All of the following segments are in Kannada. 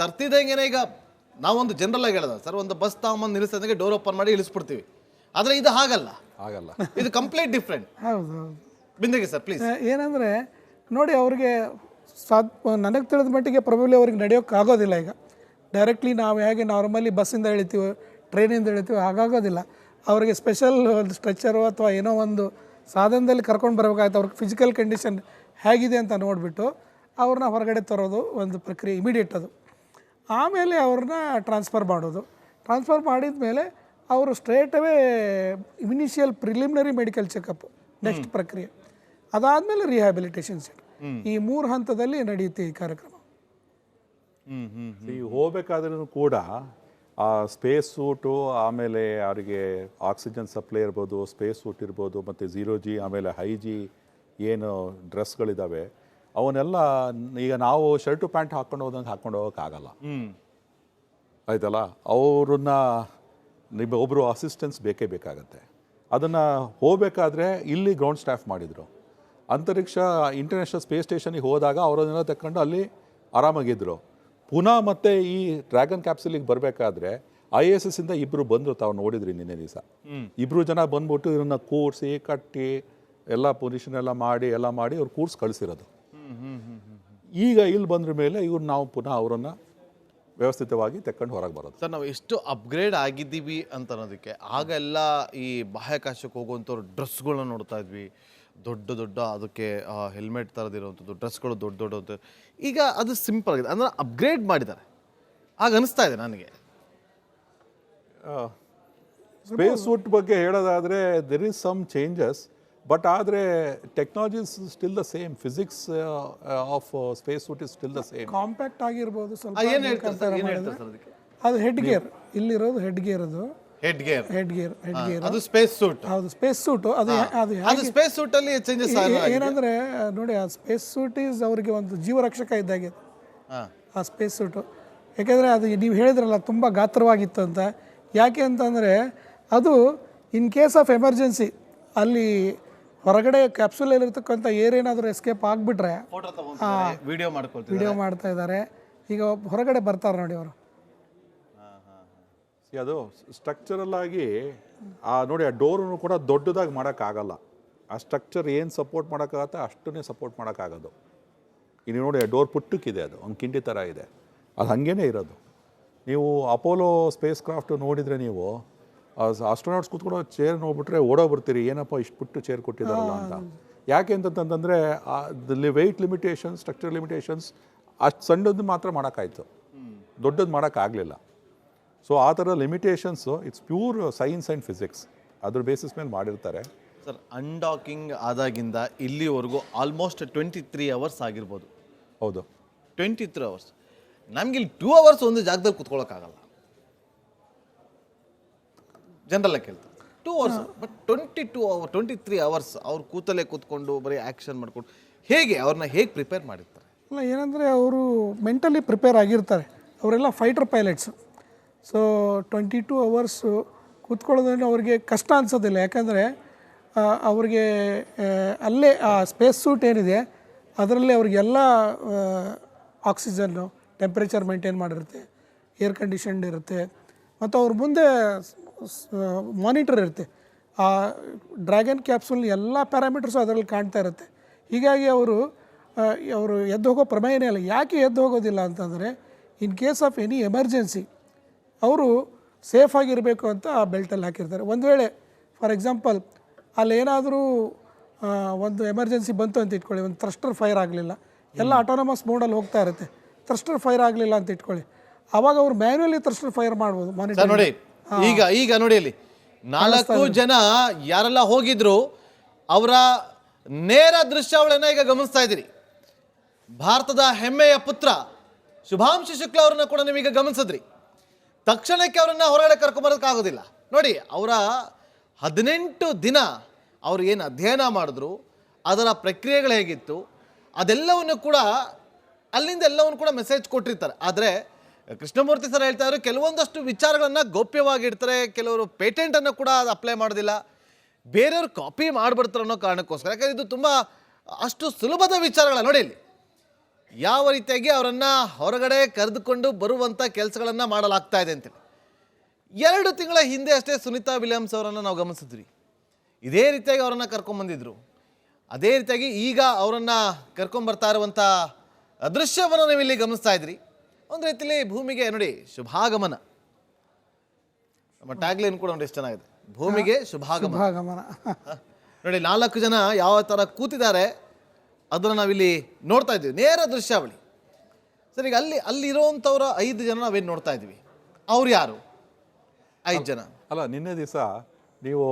ತರ್ತಿದ್ದಂಗೆನೆ ಈಗ ನಾವೊಂದು ಜನರಲ್ ಆಗಿ ಹೇಳೋದು ಸರ್, ಒಂದು ಬಸ್ ತಗೊಂಬಂದು ನಿಲ್ಲಿಸೋದಕ್ಕೆ ಡೋರ್ ಓಪನ್ ಮಾಡಿ ಇಳಿಸ್ಬಿಡ್ತೀವಿ. ಆದರೆ ಇದು ಹಾಗಲ್ಲ, ಇದು ಕಂಪ್ಲೀಟ್ ಡಿಫ್ರೆಂಟ್. ಹೌದು ಬಿಂದಿಗೆ ಸರ್ ಪ್ಲೀಸ್. ಏನಂದರೆ ನೋಡಿ, ಅವ್ರಿಗೆ ನನಗೆ ತಿಳಿದ ಮಟ್ಟಿಗೆ ಪ್ರೊಬಬ್ಲಿ ಅವ್ರಿಗೆ ನಡೆಯೋಕ್ಕೆ ಆಗೋದಿಲ್ಲ. ಈಗ ಡೈರೆಕ್ಟ್ಲಿ ನಾವು ಹೇಗೆ ನಾರ್ಮಲಿ ಬಸ್ಸಿಂದ ಇಳಿತೀವಿ, ಟ್ರೈನಿಂದ ಇಳಿತೀವಿ, ಹಾಗಾಗೋದಿಲ್ಲ. ಅವರಿಗೆ ಸ್ಪೆಷಲ್ ಒಂದು ಸ್ಟ್ರೆಚ್ಚರು ಅಥವಾ ಏನೋ ಒಂದು ಸಾಧನದಲ್ಲಿ ಕರ್ಕೊಂಡು ಬರಬೇಕಾಗುತ್ತೆ. ಅವ್ರಿಗೆ ಫಿಸಿಕಲ್ ಕಂಡೀಷನ್ ಹೇಗಿದೆ ಅಂತ ನೋಡಿಬಿಟ್ಟು ಅವ್ರನ್ನ ಹೊರಗಡೆ ತರೋದು ಒಂದು ಪ್ರಕ್ರಿಯೆ, ಇಮಿಡಿಯೇಟ್ ಅದು. ಆಮೇಲೆ ಅವ್ರನ್ನ ಟ್ರಾನ್ಸ್ಫರ್ ಮಾಡೋದು. ಟ್ರಾನ್ಸ್ಫರ್ ಮಾಡಿದ ಮೇಲೆ ಅವರು straight away initial preliminary medical checkup next ಪ್ರಕ್ರಿಯೆ, ಅದಾದಮೇಲೆ ರಿಹ್ಯಾಬಿಲಿಟೇಷನ್ ಸೆಂಟರ್. ಈ 3 ಹಂತದಲ್ಲಿ ನಡೆಯುತ್ತೆ ಈ ಕಾರ್ಯಕ್ರಮ. ಹೋಗ್ಬೇಕಾದ್ರೂ ಕೂಡ ಆ ಸ್ಪೇಸ್ ಸೂಟು, ಆಮೇಲೆ ಅವರಿಗೆ ಆಕ್ಸಿಜನ್ ಸಪ್ಲೈ ಇರ್ಬೋದು, ಸ್ಪೇಸ್ ಸೂಟ್ ಇರ್ಬೋದು, ಮತ್ತು 0G ಆಮೇಲೆ ಹೈ-G ಏನು ಡ್ರೆಸ್ಗಳಿದ್ದಾವೆ ಅವನ್ನೆಲ್ಲ ಈಗ ನಾವು ಶರ್ಟು ಪ್ಯಾಂಟ್ ಹಾಕ್ಕೊಂಡು ಹೋದಂಗೆ ಹಾಕ್ಕೊಂಡು ಹೋಗೋಕ್ಕಾಗಲ್ಲ. ಆಯ್ತಲ್ಲ, ಅವ್ರನ್ನ ಒಬ್ಬರು ಅಸಿಸ್ಟೆನ್ಸ್ ಬೇಕೇ ಬೇಕಾಗತ್ತೆ. ಅದನ್ನು ಹೋಗಬೇಕಾದ್ರೆ ಇಲ್ಲಿ ಗ್ರೌಂಡ್ ಸ್ಟಾಫ್ ಮಾಡಿದರು. ಅಂತರಿಕ್ಷ ಇಂಟರ್ನ್ಯಾಷನಲ್ ಸ್ಪೇಸ್ ಸ್ಟೇಷನಿಗೆ ಹೋದಾಗ ಅವರನ್ನೆಲ್ಲ ತಕ್ಕೊಂಡು ಅಲ್ಲಿ ಆರಾಮಾಗಿದ್ದರು. ಪುನಃ ಮತ್ತೆ ಈ ಡ್ರ್ಯಾಗನ್ ಕ್ಯಾಪ್ಸುಲಿಗೆ ಬರಬೇಕಾದ್ರೆ ISS ಇಂದ ಇಬ್ಬರು ಬಂದರು, ತಾವು ನೋಡಿದ್ರಿ ನಿನ್ನೆ ದಿವಸ. 2 ಜನ ಬಂದ್ಬಿಟ್ಟು ಇವ್ರನ್ನ ಕೂರಿಸಿ ಕಟ್ಟಿ ಎಲ್ಲ ಪೊಸಿಷನ್ ಎಲ್ಲ ಮಾಡಿ ಅವ್ರು ಕೂರ್ಸಿ ಕಳಿಸಿರೋದು. ಈಗ ಇಲ್ಲಿ ಬಂದ್ರ ಮೇಲೆ ಇವ್ರು ನಾವು ಪುನಃ ಅವರನ್ನು ವ್ಯವಸ್ಥಿತವಾಗಿ ತೆಕ್ಕೊಂಡು ಹೊರಗೆ ಬರೋದು. ಸರ್, ನಾವು ಎಷ್ಟು ಅಪ್ಗ್ರೇಡ್ ಆಗಿದ್ದೀವಿ ಅಂತ ಅನ್ನೋದಕ್ಕೆ ಆಗೆಲ್ಲ ಈ ಬಾಹ್ಯಾಕಾಶಕ್ಕೆ ಹೋಗುವಂಥವ್ರು ಡ್ರೆಸ್ಗಳನ್ನ ನೋಡ್ತಾ ಇದ್ವಿ, ದೊಡ್ಡ ಅದಕ್ಕೆ ಹೆಲ್ಮೆಟ್ ಥರದಿರುವಂಥದ್ದು ಡ್ರೆಸ್ಗಳು ದೊಡ್ಡ. ಈಗ ಅದು ಸಿಂಪಲ್ ಆಗಿದೆ, ಅಂದರೆ ಅಪ್ಗ್ರೇಡ್ ಮಾಡಿದ್ದಾರೆ ಆಗ ಅನಿಸ್ತಾ ಇದೆ ನನಗೆ. ಸ್ಪೇಸ್ ಸೂಟ್ ಬಗ್ಗೆ ಹೇಳೋದಾದರೆ there is some changes, but ಆದರೆ technology is still the same. Physics of space suit is still the same. Compact ಆಗಿರ್ಬೋದು ಸ್ವಲ್ಪ. ಅದು ಹೆಡ್ ಗೇರ್, ಇಲ್ಲಿರೋದು ಹೆಡ್ ಗೇರ್, ಅದು ಹೆಡ್ ಗೇರ್ ಅದು ಸ್ಪೇಸ್ ಸೂಟ್. ಹೌದು, ಸ್ಪೇಸ್ ಸೂಟ್. ಅದು ಸ್ಪೇಸ್ ಸೂಟ್ ಅಲ್ಲಿ ಚೇಂಜಸ್ ಏನಂದ್ರೆ ನೋಡಿ, ಆ ಸ್ಪೇಸ್ ಸೂಟ್ ಈಸ್ ಅವರಿಗೆ ಒಂದು ಜೀವರಕ್ಷಕ ಇದ್ದಾಗೆ ಆ ಸ್ಪೇಸ್ ಸೂಟು. ಯಾಕೆಂದರೆ ಅದು ನೀವು ಹೇಳಿದ್ರಲ್ಲ ತುಂಬ ಗಾತ್ರವಾಗಿತ್ತು ಅಂತ. ಯಾಕೆ ಅಂತಂದರೆ ಅದು ಇನ್ ಕೇಸ್ ಆಫ್ ಎಮರ್ಜೆನ್ಸಿ ಅಲ್ಲಿ ಹೊರಗಡೆ ಕ್ಯಾಪ್ಸುಲಲ್ಲಿರ್ತಕ್ಕಂಥ ಏನಾದರೂ ಎಸ್ಕೇಪ್ ಆಗಿಬಿಟ್ರೆ ವಿಡಿಯೋ ಮಾಡ್ತಾ ಇದ್ದಾರೆ. ಈಗ ಹೊರಗಡೆ ಬರ್ತಾರೆ ನೋಡಿ ಅವರು. ಅದು ಸ್ಟ್ರಕ್ಚರಲ್ ಆಗಿ ನೋಡಿ, ಆ ಡೋರನ್ನು ಕೂಡ ದೊಡ್ಡದಾಗಿ ಮಾಡೋಕ್ಕಾಗಲ್ಲ. ಆ ಸ್ಟ್ರಕ್ಚರ್ ಏನು ಸಪೋರ್ಟ್ ಮಾಡೋಕ್ಕಾಗತ್ತೆ ಅಷ್ಟನ್ನೇ ಸಪೋರ್ಟ್ ಮಾಡೋಕ್ಕಾಗೋದು. ಈಗ ನೋಡಿ, ಆ ಡೋರ್ ಪುಟ್ಟಕ್ಕಿದೆ, ಅದು ಒಂದು ಕಿಂಡಿ ಥರ ಇದೆ, ಅದು ಹಾಗೇ ಇರೋದು. ನೀವು ಅಪೋಲೋ ಸ್ಪೇಸ್ ಕ್ರಾಫ್ಟ್ ನೋಡಿದರೆ ನೀವು ಆಸ್ಟ್ರೋನಾಟ್ಸ್ ಕೂತ್ಕೊಳ್ಳೋ ಚೇರ್ ನೋಡ್ಬಿಟ್ರೆ ಓಡೋಗ್ಬಿಡ್ತೀರಿ, ಏನಪ್ಪ ಇಷ್ಟು ಪುಟ್ಟು ಚೇರ್ ಕೊಟ್ಟಿದ್ದಾರಲ್ಲ ಅಂತ. ಯಾಕೆ ಅಂತಂತಂದರೆ ವೆಯ್ಟ್ ಲಿಮಿಟೇಷನ್ಸ್, ಸ್ಟ್ರಕ್ಚರ್ ಲಿಮಿಟೇಷನ್ಸ್ ಅಷ್ಟು ಸಣ್ಣದು ಮಾತ್ರ ಮಾಡೋಕ್ಕಾಯ್ತು, ದೊಡ್ಡದು ಮಾಡೋಕ್ಕಾಗಲಿಲ್ಲ. ಸೊ ಆ ಥರ limitations it's pure science and physics, ಅದ್ರ ಬೇಸಿಸ್ ಮೇಲೆ ಮಾಡಿರ್ತಾರೆ. ಸರ್, ಅನ್ಡಾಕಿಂಗ್ ಆದಾಗಿಂದ ಇಲ್ಲಿವರೆಗೂ ಆಲ್ಮೋಸ್ಟ್ 23 hours ಆಗಿರ್ಬೋದು. ಹೌದು, 23 hours. ನಮ್ಗೆ ಇಲ್ಲಿ 2 hours ಒಂದು ಜಾಗದಲ್ಲಿ ಕೂತ್ಕೊಳ್ಳೋಕ್ಕಾಗಲ್ಲ, ಜನರಲ್ಲ ಕೇಳ್ತಾರೆ 2 hours. ಬಟ್ 23 hours ಅವ್ರು ಕೂತಲ್ಲೇ ಕೂತ್ಕೊಂಡು ಬರೀ ಆ್ಯಕ್ಷನ್ ಮಾಡ್ಕೊಂಡು ಅವ್ರನ್ನ ಹೇಗೆ ಪ್ರಿಪೇರ್ ಮಾಡಿರ್ತಾರೆ? ಅಲ್ಲ, ಏನಂದರೆ ಅವರು ಮೆಂಟಲಿ ಪ್ರಿಪೇರ್ ಆಗಿರ್ತಾರೆ. ಅವರೆಲ್ಲ ಫೈಟರ್ ಪೈಲಟ್ಸು. ಸೊ 22 hours ಕೂತ್ಕೊಳ್ಳೋದ್ರಿಂದ ಅವ್ರಿಗೆ ಕಷ್ಟ ಅನಿಸೋದಿಲ್ಲ. ಯಾಕಂದರೆ ಅವ್ರಿಗೆ ಅಲ್ಲೇ ಆ ಸ್ಪೇಸ್ ಸೂಟ್ ಏನಿದೆ ಅದರಲ್ಲಿ ಅವ್ರಿಗೆಲ್ಲ ಆಕ್ಸಿಜನ್ನು, ಟೆಂಪ್ರೇಚರ್ ಮೇಂಟೈನ್ ಮಾಡಿರುತ್ತೆ, ಏರ್ ಕಂಡೀಷನ್ಡ್ ಇರುತ್ತೆ, ಮತ್ತು ಅವ್ರ ಮುಂದೆ ಮಾನಿಟರ್ ಇರುತ್ತೆ. ಆ ಡ್ರ್ಯಾಗನ್ ಕ್ಯಾಪ್ಸೂಲ್ ಎಲ್ಲ ಪ್ಯಾರಾಮೀಟರ್ಸು ಅದರಲ್ಲಿ ಕಾಣ್ತಾ ಇರುತ್ತೆ. ಹೀಗಾಗಿ ಅವರು ಎದ್ದು ಹೋಗೋ ಪ್ರಮೇಯನೇ ಇಲ್ಲ. ಯಾಕೆ ಎದ್ದು ಹೋಗೋದಿಲ್ಲ ಅಂತಂದರೆ in case of any emergency ಅವರು ಸೇಫಾಗಿರಬೇಕು ಅಂತ ಆ ಬೆಲ್ಟಲ್ಲಿ ಹಾಕಿರ್ತಾರೆ. ಒಂದು ವೇಳೆ ಫಾರ್ ಎಕ್ಸಾಂಪಲ್ ಅಲ್ಲೇನಾದರೂ ಒಂದು ಎಮರ್ಜೆನ್ಸಿ ಬಂತು ಅಂತ ಇಟ್ಕೊಳ್ಳಿ, ಒಂದು ಥ್ರಸ್ಟರ್ ಫೈರ್ ಆಗಲಿಲ್ಲ, ಎಲ್ಲ ಆಟೋನಮಸ್ ಮೋಡಲ್ಲಿ ಹೋಗ್ತಾ ಇರುತ್ತೆ, ಥ್ರಸ್ಟರ್ ಫೈರ್ ಆಗಲಿಲ್ಲ ಅಂತ ಇಟ್ಕೊಳ್ಳಿ, ಆವಾಗ ಅವ್ರು ಮ್ಯಾನ್ಯುವಲಿ ಥ್ರಸ್ಟರ್ ಫೈರ್ ಮಾಡ್ಬೋದು. ಮಾನಿಟರ್ ನೋಡಿ, ಈಗ ನೋಡಿ ಅಲ್ಲಿ 4 ಜನ ಯಾರೆಲ್ಲ ಹೋಗಿದ್ರು ಅವರ ನೇರ ದೃಶ್ಯಾವಳಿಯನ್ನ ಈಗ ಗಮನಿಸ್ತಾ ಇದ್ದೀರಿ. ಭಾರತದ ಹೆಮ್ಮೆಯ ಪುತ್ರ ಶುಭಾಂಶು ಶುಕ್ಲಾ ಅವರನ್ನ ಕೂಡ ನೀವೀಗ ಗಮನಿಸಿದ್ರಿ. ತಕ್ಷಣಕ್ಕೆ ಅವರನ್ನ ಹೊರಗಡೆ ಕರ್ಕೊಂಬರೋಕ್ಕಾಗೋದಿಲ್ಲ. ನೋಡಿ, ಅವರ 18 ದಿನ ಅವರು ಏನು ಅಧ್ಯಯನ ಮಾಡಿದ್ರು, ಅದರ ಪ್ರಕ್ರಿಯೆಗಳು ಹೇಗಿತ್ತು, ಅದೆಲ್ಲವನ್ನು ಕೂಡ ಅಲ್ಲಿಂದ ಎಲ್ಲವನ್ನು ಕೂಡ ಮೆಸೇಜ್ ಕೊಟ್ಟಿರ್ತಾರೆ. ಆದರೆ ಕೃಷ್ಣಮೂರ್ತಿ ಸರ್ ಹೇಳ್ತಾ ಇದ್ರು, ಕೆಲವೊಂದಷ್ಟು ವಿಚಾರಗಳನ್ನು ಗೌಪ್ಯವಾಗಿಡ್ತಾರೆ, ಕೆಲವರು ಪೇಟೆಂಟನ್ನು ಕೂಡ ಅಪ್ಲೈ ಮಾಡೋದಿಲ್ಲ, ಬೇರೆಯವರು ಕಾಪಿ ಮಾಡಿಬಿಡ್ತಾರೆ ಅನ್ನೋ ಕಾರಣಕ್ಕೋಸ್ಕರ. ಯಾಕಂದರೆ ಇದು ತುಂಬ ಅಷ್ಟು ಸುಲಭದ ವಿಚಾರಗಳ. ನೋಡಿ, ಇಲ್ಲಿ ಯಾವ ರೀತಿಯಾಗಿ ಅವರನ್ನು ಹೊರಗಡೆ ಕರೆದುಕೊಂಡು ಬರುವಂಥ ಕೆಲಸಗಳನ್ನು ಮಾಡಲಾಗ್ತಾ ಇದೆ ಅಂತೇಳಿ. 2 ತಿಂಗಳ ಹಿಂದೆ ಅಷ್ಟೇ ಸುನೀತಾ ವಿಲಿಯಮ್ಸ್ ಅವರನ್ನು ನಾವು ಗಮನಿಸಿದ್ವಿ. ಇದೇ ರೀತಿಯಾಗಿ ಅವರನ್ನು ಕರ್ಕೊಂಡ್ಬಂದಿದ್ರು. ಅದೇ ರೀತಿಯಾಗಿ ಈಗ ಅವರನ್ನು ಕರ್ಕೊಂಡ್ಬರ್ತಾ ಇರುವಂಥ ದೃಶ್ಯವನ್ನು ನೀವು ಇಲ್ಲಿ ಗಮನಿಸ್ತಾ ಇದ್ರಿ. ಒಂದು ರೀತಿಯಲ್ಲಿ ಭೂಮಿಗೆ ನೋಡಿ ಶುಭಾಗಮನ, ನಮ್ಮ ಟ್ಯಾಗ್ಲೈನ್ ಕೂಡ ನೋಡಿ ಎಷ್ಟು ಚೆನ್ನಾಗಿದೆ, ಭೂಮಿಗೆ ಶುಭಾಗಮನ. ನೋಡಿ 4 ಜನ ಯಾವ ಥರ ಕೂತಿದ್ದಾರೆ ಅದನ್ನು ನಾವಿಲ್ಲಿ ನೋಡ್ತಾ ಇದ್ದೀವಿ, ನೇರ ದೃಶ್ಯಾವಳಿ. ಸರ್, ಈಗ ಅಲ್ಲಿರೋವಂಥವ್ರ 5 ಜನ ನಾವೇನು ನೋಡ್ತಾ ಇದ್ದೀವಿ, ಅವ್ರು ಯಾರು? 5 ಜನ ಅಲ್ಲ, ನಿನ್ನೆ ದಿವಸ ನೀವು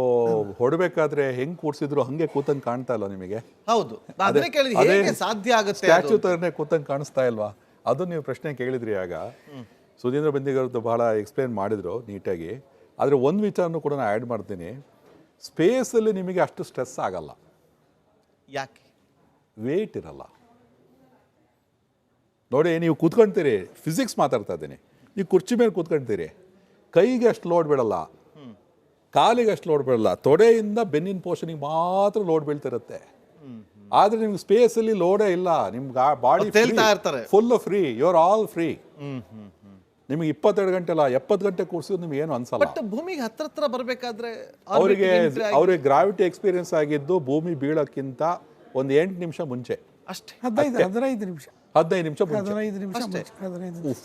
ಹೊಡಬೇಕಾದ್ರೆ ಹೆಂಗ್ ಕೂರ್ಸಿದ್ರು ಹಂಗೆ ಕೂತಂಗ್ ಕಾಣ್ತಾ ಇಲ್ಲ ನಿಮಗೆ? ಹೌದು, ಅದನ್ನೇ ಕೇಳಿದ್ವಿ, ಹೇಗೆ ಸಾಧ್ಯ ಆಗುತ್ತೆ? ಸ್ಟ್ಯಾಚ್ಯೂ ತರನೇ ಕೂತಂಗ್ ಕಾಣಿಸ್ತಾ ಇಲ್ವಾ? ಅದು ನೀವು ಪ್ರಶ್ನೆ ಕೇಳಿದ್ರಿ. ಆಗ ಸುಧೀಂದ್ರ ಬೆಂದಿಗರದ್ದು ಬಹಳ ಎಕ್ಸ್ಪ್ಲೇನ್ ಮಾಡಿದ್ರು ನೀಟಾಗಿ. ಆದರೆ ಒಂದು ವಿಚಾರನೂ ಕೂಡ ನಾನು ಆ್ಯಡ್ ಮಾಡ್ತೀನಿ, ಸ್ಪೇಸಲ್ಲಿ ನಿಮಗೆ ಅಷ್ಟು ಸ್ಟ್ರೆಸ್ ಆಗಲ್ಲ. ಯಾಕೆ? ವೇಟ್ ಇರಲ್ಲ. ನೋಡಿ, ನೀವು ಕೂತ್ಕೊಳ್ತೀರಿ, ಫಿಸಿಕ್ಸ್ ಮಾತಾಡ್ತಾ ಇದ್ದೀನಿ, ನೀವು ಕುರ್ಚಿ ಮೇಲೆ ಕೂತ್ಕೊಳ್ತೀರಿ, ಕೈಗೆ ಅಷ್ಟು ಲೋಡ್ ಬಿಡಲ್ಲ, ಕಾಲಿಗೆ ಅಷ್ಟು ಲೋಡ್ ಬೀಳಲ್ಲ, ತೊಡೆಯಿಂದ ಬೆನ್ನಿನ ಪೋರ್ಷನಿಗೆ ಮಾತ್ರ ಲೋಡ್ ಬೀಳ್ತಿರುತ್ತೆ. ಆದರೆ ನಿಮ್ಗೆ ಸ್ಪೇಸಲ್ಲಿ ಲೋಡೇ ಇಲ್ಲ, ನಿಮ್ಗೆ body full free, you are all free. ನಿಮಗೆ 22 ಗಂಟೆ ಅಲ್ಲ 70 ಗಂಟೆ ಕೂರಿಸಿದ್ರು ನಿಮ್ಗೆ ಏನು ಅನ್ಸಲ್ಲ. ಬಟ್ ಭೂಮಿಗೆ ಹತ್ರ ಬರಬೇಕಾದ್ರೆ ಅವ್ರಿಗೆ ಗ್ರಾವಿಟಿ ಎಕ್ಸ್ಪೀರಿಯನ್ಸ್ ಆಗಿದ್ದು ಭೂಮಿ ಬೀಳೋಕ್ಕಿಂತ ಒಂದು 8 ನಿಮಿಷ ಮುಂಚೆ ಅಷ್ಟೇ, 15 ನಿಮಿಷ ಮುಂಚೆ.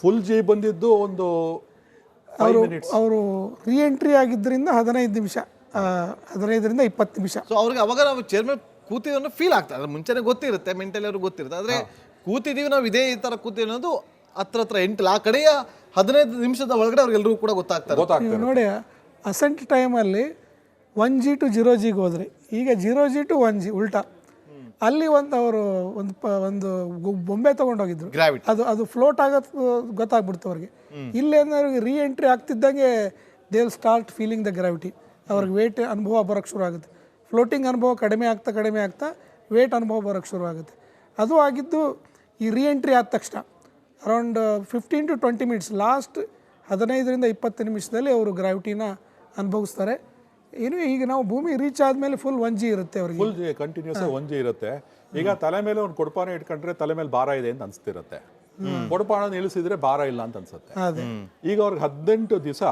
ಫುಲ್ ಜಿ ಬಂದಿದ್ದು ಒಂದು ಅವರು ರೀ ಎಂಟ್ರಿ ಆಗಿದ್ದರಿಂದ 15 ನಿಮಿಷ, 15ರಿಂದ 20 ನಿಮಿಷ. ಸೊ ಅವ್ರಿಗೆ ಅವಾಗ ನಾವು ಚೇರ್ ಮೇಲೆ ಕೂತಿದ್ದು ಫೀಲ್ ಆಗ್ತದೆ, ಅದ್ರ ಮುಂಚೆನೆ ಗೊತ್ತಿರುತ್ತೆ, ಮೆಂಟಲಿ ಅವ್ರಿಗೆ ಗೊತ್ತಿರುತ್ತೆ. ಆದರೆ ಕೂತಿದ್ದೀವಿ ನಾವು ಇದೇ ಈ ಥರ ಕೂತೀವಿ ಅನ್ನೋದು ಹತ್ರ 8 ಆ ಕಡೆಯ 15 ನಿಮಿಷದ ಒಳಗಡೆ ಅವ್ರಿಗೆಲ್ಲರೂ ಕೂಡ ಗೊತ್ತಾಗ್ತಾರೆ. ನೋಡಿ, ಅಸೆಂಟ್ ಟೈಮಲ್ಲಿ 1G to 0Gಗೆ ಹೋದ್ರಿ, ಈಗ 0G to 1G ಉಲ್ಟಾ. ಅಲ್ಲಿ ಒಂದು ಬೊಂಬೆ ತೊಗೊಂಡೋಗಿದ್ರು, ಅದು ಫ್ಲೋಟ್ ಆಗೋದು ಗೊತ್ತಾಗ್ಬಿಡ್ತು ಅವ್ರಿಗೆ. ಇಲ್ಲೇನಾದ್ರು ರೀ ಎಂಟ್ರಿ ಆಗ್ತಿದ್ದಂಗೆ they will start feeling the gravity. ಅವ್ರಿಗೆ ವೇಟ್ ಅನುಭವ ಬರೋಕ್ಕೆ ಶುರು ಆಗುತ್ತೆ. ಫ್ಲೋಟಿಂಗ್ ಅನುಭವ ಕಡಿಮೆ ಆಗ್ತಾ ವೇಟ್ ಅನುಭವ ಬರೋಕ್ಕೆ ಶುರು ಆಗುತ್ತೆ. ಅದು ಆಗಿದ್ದು ಈ ರೀ ಎಂಟ್ರಿ ಆದ ತಕ್ಷಣ ಅರೌಂಡ್ 15 to 20 ಮಿನಿಟ್ಸ್, ಲಾಸ್ಟ್ 15ರಿಂದ 20 ನಿಮಿಷದಲ್ಲಿ ಅವರು ಗ್ರಾವಿಟಿನ ಅನುಭವಿಸ್ತಾರೆ. ಏನು ಈಗ ನಾವು ಭೂಮಿ ರೀಚ್ ಆದಮೇಲೆ ಫುಲ್ 1G ಇರುತ್ತೆ ಅವ್ರಿಗೆ, ಫುಲ್ ಕಂಟಿನ್ಯೂಸ್ 1G ಇರುತ್ತೆ. ಈಗ ತಲೆ ಮೇಲೆ ಒಂದು ಕೊಡಪಾನ ಇಟ್ಕೊಂಡ್ರೆ ತಲೆ ಮೇಲೆ ಭಾರ ಇದೆ ಅಂತ ಅನಿಸ್ತಿರುತ್ತೆ, ಕೊಡಪಾನ ನಿಲ್ಲಿಸಿದ್ರೆ ಭಾರ ಇಲ್ಲ ಅಂತ ಅನ್ಸುತ್ತೆ. ಈಗ ಅವ್ರಿಗೆ 18 ದಿವಸ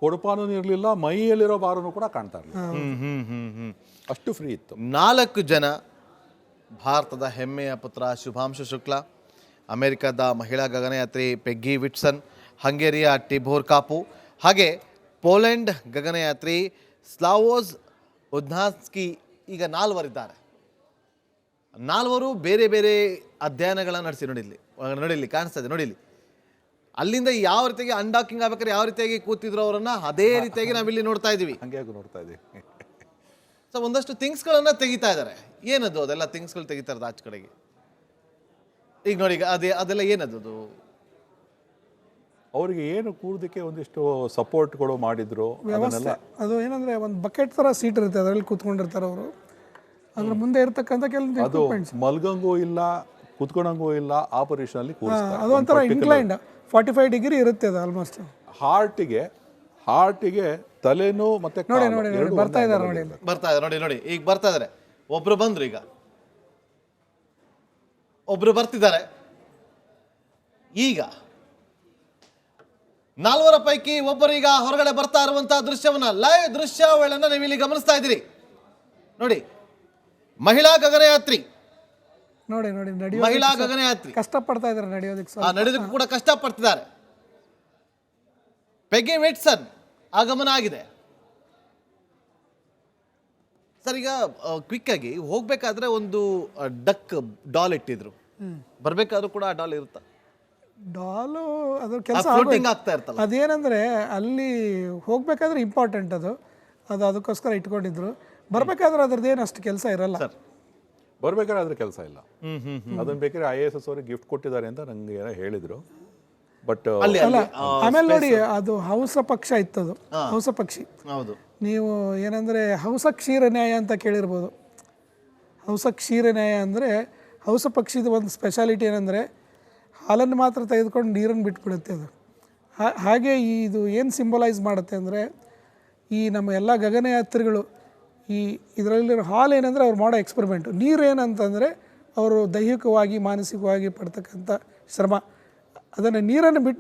ಕೊಡಪಾನೂ ಇರಲಿಲ್ಲ, ಮೈಯಲ್ಲಿರೋ ಭಾರನೂ ಕೂಡ ಕಾಣ್ತಾ ಇರಲಿಲ್ಲ, ಅಷ್ಟು ಫ್ರೀ ಇತ್ತು. 4 ಜನ, ಭಾರತದ ಹೆಮ್ಮೆಯ ಪುತ್ರ ಶುಭಾಂಶು ಶುಕ್ಲಾ, ಅಮೆರಿಕದ ಮಹಿಳಾ ಗಗನಯಾತ್ರಿ ಪೆಗ್ಗಿ ವಿಟ್ಸನ್, ಹಂಗೇರಿಯ ಟಿಬೋರ್ ಕಾಪು, ಹಾಗೆ ಪೋಲೆಂಡ್ ಗಗನಯಾತ್ರಿ ಸ್ಲಾವೋಸ್ ಉದ್ನಾಸ್ಕಿ. ಈಗ 4 ಇದ್ದಾರೆ. 4 ಬೇರೆ ಬೇರೆ ಅಧ್ಯಯನಗಳನ್ನು ನಡೆಸಿ. ನೋಡಿಲ್ಲಿ ಕಾಣಿಸ್ತಾ ಇದೆ, ನೋಡಿಲ್ಲಿ ಅಲ್ಲಿಂದ ಯಾವ ರೀತಿಯಾಗಿ ಅನ್ಡಾಕಿಂಗ್ ಆಗ್ಬೇಕಾದ್ರೆ ಯಾವ ರೀತಿಯಾಗಿ ಕೂತಿದ್ರು ಅವರನ್ನ ಅದೇ ರೀತಿಯಾಗಿ ನಾವಿಲ್ಲಿ ನೋಡ್ತಾ ಇದ್ದೀವಿ. ಸೊ ಒಂದಷ್ಟು ಥಿಂಗ್ಸ್ಗಳನ್ನು ತೆಗಿತಾ ಇದ್ದಾರೆ. ಏನದು ಅದೆಲ್ಲ ಥಿಂಗ್ಸ್ಗಳು ತೆಗಿತಾ ಇರೋದು ಆಚೆ ಕಡೆಗೆ? ಈಗ ನೋಡಿ, ಅದೆಲ್ಲ ಏನದು? ಅವರಿಗೆ ಏನು ಕೂಡೋದಕ್ಕೆ ಒಂದಿಷ್ಟು ಸಪೋರ್ಟ್ಗಳು ಮಾಡಿದ್ರು. ಅದು ಏನಂದ್ರೆ ಒಂದು ಬಕೆಟ್ ಥರ ಸೀಟ್ ಇರುತ್ತೆ, ಅದರಲ್ಲಿ ಕೂತ್ಕೊಂಡಿರ್ತಾರೆ ಅವರು. ಅದ್ರ ಮುಂದೆ ಇರ್ತಕ್ಕಂಥ ಕೆಲವು ಮಲ್ಗಂಗೂ ಇಲ್ಲ, ಕೂತ್ಕೊಂಡಂಗೂ ಇಲ್ಲ, ಆ ಪೊಸಿಷನಲ್ಲಿ ಕೂರಿಸ್ತಾರೆ. ಅದು ಒಂಥರ ಇನ್ಕ್ಲೈನ್ಡ್ 45 ಡಿಗ್ರಿ ಇರುತ್ತೆ ಅದು ಆಲ್ಮೋಸ್ಟ್. ಹಾರ್ಟಿಗೆ ತಲೆನೂ ಮತ್ತೆ ನೋಡಿ ಬರ್ತಾ ಇದ್ದಾರೆ ನೋಡಿ ಈಗ ಬರ್ತಾ ಇದ್ದಾರೆ. ಒಬ್ರು ಬಂದ್ರು, ಈಗ ಒಬ್ರು ಬರ್ತಿದ್ದಾರೆ. ಈಗ 4 ಪೈಕಿ ಒಬ್ಬರು ಈಗ ಹೊರಗಡೆ ಬರ್ತಾ ಇರುವಂತಹ ದೃಶ್ಯವನ್ನ, ಲೈವ್ ದೃಶ್ಯಾವಳಿಯನ್ನ ನೀವು ಇಲ್ಲಿ ಗಮನಿಸ್ತಾ ಇದ್ದೀರಿ. ನೋಡಿ, ಮಹಿಳಾ ಗಗನಯಾತ್ರಿ ಮಹಿಳಾ ಗಗನಯಾತ್ರಿ ಕಷ್ಟಪಡ್ತಾ ಇದ್ದಾರೆ, ನಡೆಯೋದಕ್ಕೂ ಕೂಡ ಕಷ್ಟಪಡ್ತಿದ್ದಾರೆ. ಪೆಗ್ಗಿ ವಿಟ್ಸನ್ ಆಗಮನ ಆಗಿದೆ. ಸರ್, ಈಗ ಕ್ವಿಕ್ ಆಗಿ ಹೋಗ್ಬೇಕಾದ್ರೆ ಒಂದು ಡಕ್ ಡಾಲ್ ಇಟ್ಟಿದ್ರು, ಬರ್ಬೇಕಾದ್ರೂ ಕೂಡ ಆ ಡಾಲ್ ಇರುತ್ತಾ? ಡಾಲು ಅದ್ರ ಕೆಲಸ ಆಗ್ತಾ ಇರ್ತಲ್ಲ. ಅದೇನಂದ್ರೆ ಅಲ್ಲಿ ಹೋಗ್ಬೇಕಾದ್ರೆ ಇಂಪಾರ್ಟೆಂಟ್ ಅದಕ್ಕೋಸ್ಕರ ಇಟ್ಕೊಂಡಿದ್ರು. ಬರ್ಬೇಕಾದ್ರೆ ಅದ್ರದ್ದೇನು ಅಷ್ಟು ಕೆಲಸ ಇರಲ್ಲ. ಬರ್ಬೇಕಾದ್ರೆ ಅದ್ರ ಕೆಲಸ ಇಲ್ಲ. ಅದನ್ನ ಬೇಕಾದ್ರೆ IAS ಅವ್ರಿಗೆ ಗಿಫ್ಟ್ ಕೊಟ್ಟಿದ್ದಾರೆ ಅಂತ ನಂಗೆ ಹೇಳಿದ್ರು. ಬಟ್ ಆಮೇಲೆ ನೋಡಿ, ಅದು ಹಂಸ ಪಕ್ಷ ಇತ್ತದು, ಹಂಸ ಪಕ್ಷಿ. ನೀವು ಏನಂದ್ರೆ ಹಂಸ ಕ್ಷೀರ ನ್ಯಾಯ ಅಂತ ಕೇಳಿರ್ಬೋದು. ಹಂಸ ಕ್ಷೀರ ನ್ಯಾಯ ಅಂದರೆ ಹಂಸ ಪಕ್ಷಿದು ಒಂದು ಸ್ಪೆಷಾಲಿಟಿ ಏನಂದರೆ ಹಾಲನ್ನು ಮಾತ್ರ ತೆಗೆದುಕೊಂಡು ನೀರನ್ನು ಬಿಟ್ಬಿಡುತ್ತೆ ಅದು. ಹಾಗೆ ಇದು ಏನು ಸಿಂಬಲೈಸ್ ಮಾಡುತ್ತೆ ಅಂದರೆ, ಈ ನಮ್ಮ ಎಲ್ಲ ಗಗನಯಾತ್ರಿಗಳು ಇದರಲ್ಲಿರೋ ಹಾಲು ಏನಂದರೆ ಅವ್ರು ಮಾಡೋ ಎಕ್ಸ್ಪೆರಿಮೆಂಟು. ನೀರು ಏನಂತಂದರೆ ಅವರು ದೈಹಿಕವಾಗಿ ಮಾನಸಿಕವಾಗಿ ಪಡ್ತಕ್ಕಂಥ ಶ್ರಮ ಅದನ್ನು ನೀರನ್ನು ಬಿಟ್ಟು